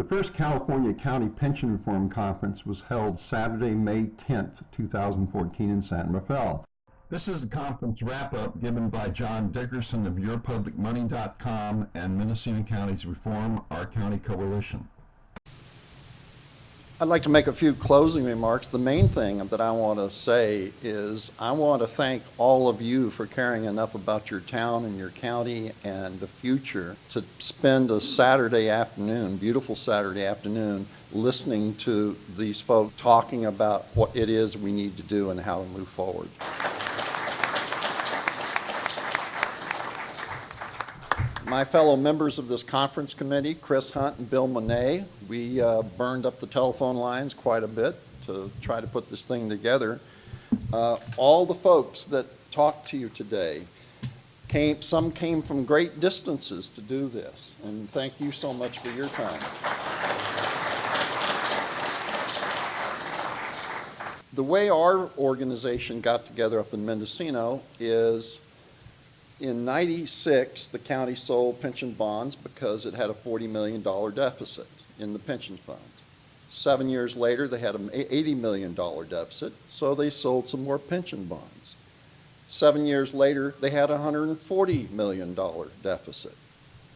The first California County Pension Reform Conference was held Saturday, May 10th, 2014 in San Rafael. This is the conference wrap-up given by John Dickerson of YourPublicMoney.com and Mendocino County's Reform Our County Coalition. I'd like to make a few closing remarks. The main thing that I want to say is I want to thank all of you for caring enough about your town and your county and the future to spend a Saturday afternoon, beautiful Saturday afternoon, listening to these folks talking about what it is we need to do and how to move forward. My fellow members of this conference committee, Chris Hunt and Bill Monet, we burned up the telephone lines quite a bit to try to put this thing together. All the folks that talked to you today, some came from great distances to do this, and thank you so much for your time. The way our organization got together up in Mendocino is in '96, the county sold pension bonds because it had a $40 million deficit in the pension fund. 7 years later, they had an $80 million deficit, so they sold some more pension bonds. 7 years later, they had a $140 million deficit.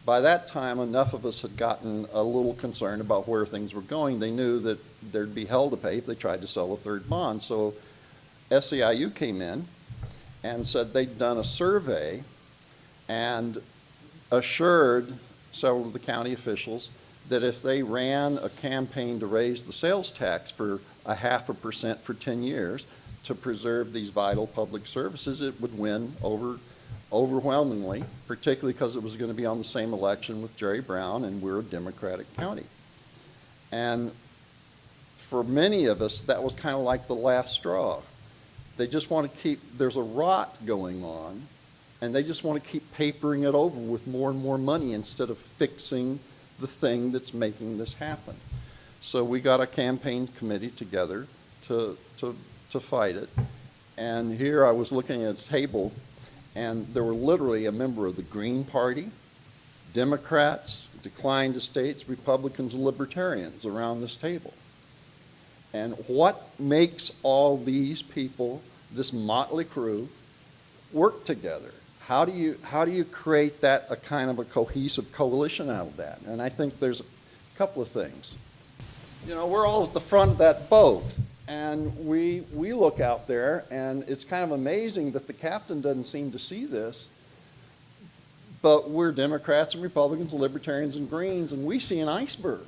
By that time, enough of us had gotten a little concerned about where things were going. They knew that there'd be hell to pay if they tried to sell a third bond. So SEIU came in and said they'd done a survey and assured several of the county officials that if they ran a campaign to raise the sales tax for 0.5% for 10 years to preserve these vital public services, it would win overwhelmingly, particularly because it was going to be on the same election with Jerry Brown, and we're a Democratic county. And for many of us, that was kind of like the last straw. They just want to keep, there's a rot going on, and they just want to keep papering it over with more and more money instead of fixing the thing that's making this happen. So we got a campaign committee together to fight it. And here I was looking at a table, and there were literally a member of the Green Party, Democrats, declined estates, Republicans, and Libertarians around this table. And what makes all these people, this motley crew, work together? How do you create that, a kind of a cohesive coalition out of that? And I think there's a couple of things. You know, we're all at the front of that boat, and we look out there, and it's kind of amazing that the captain doesn't seem to see this, but we're Democrats and Republicans, Libertarians and Greens, and we see an iceberg.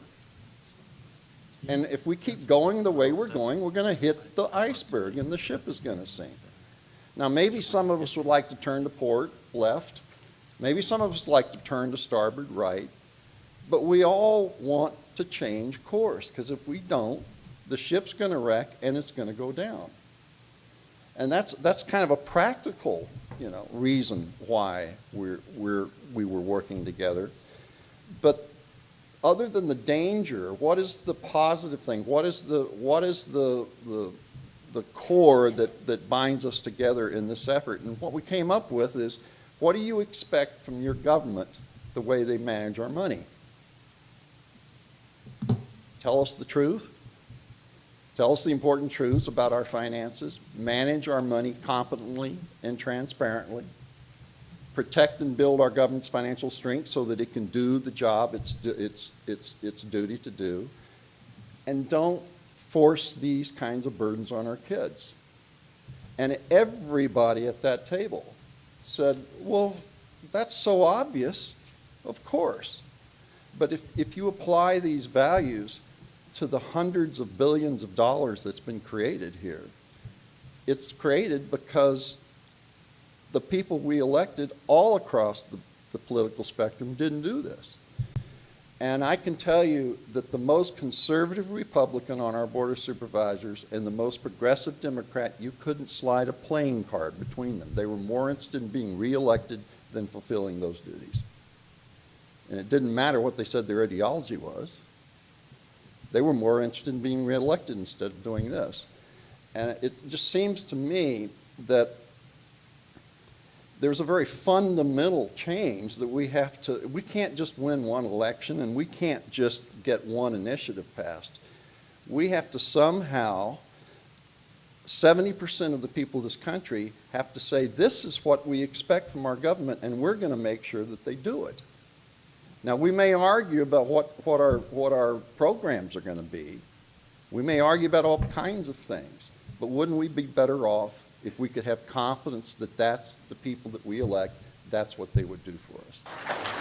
And if we keep going the way we're going to hit the iceberg, and the ship is going to sink. Now, maybe some of us would like to turn to port left. Maybe some of us would like to turn to starboard right. But we all want to change course, because if we don't, the ship's going to wreck and it's going to go down. And that's kind of a practical, reason why we were working together. But other than the danger, what is the positive thing? What is the core that binds us together in this effort? And what we came up with is, what do you expect from your government the way they manage our money? Tell us the truth. Tell us the important truths about our finances. Manage our money competently and transparently. Protect and build our government's financial strength so that it can do the job it's duty to do. And don't force these kinds of burdens on our kids. And everybody at that table said, well, that's so obvious, of course. But if you apply these values to the hundreds of billions of dollars that's been created here, it's created because the people we elected all across the political spectrum didn't do this. And I can tell you that the most conservative Republican on our Board of Supervisors and the most progressive Democrat, you couldn't slide a playing card between them. They were more interested in being reelected than fulfilling those duties. And it didn't matter what they said their ideology was. They were more interested in being reelected instead of doing this. And it just seems to me that there's a very fundamental change that we can't just win one election and we can't just get one initiative passed. We have to somehow, 70% of the people of this country have to say, this is what we expect from our government, and we're going to make sure that they do it. Now, we may argue about what our programs are going to be. We may argue about all kinds of things, but wouldn't we be better off if we could have confidence that that's the people that we elect, that's what they would do for us?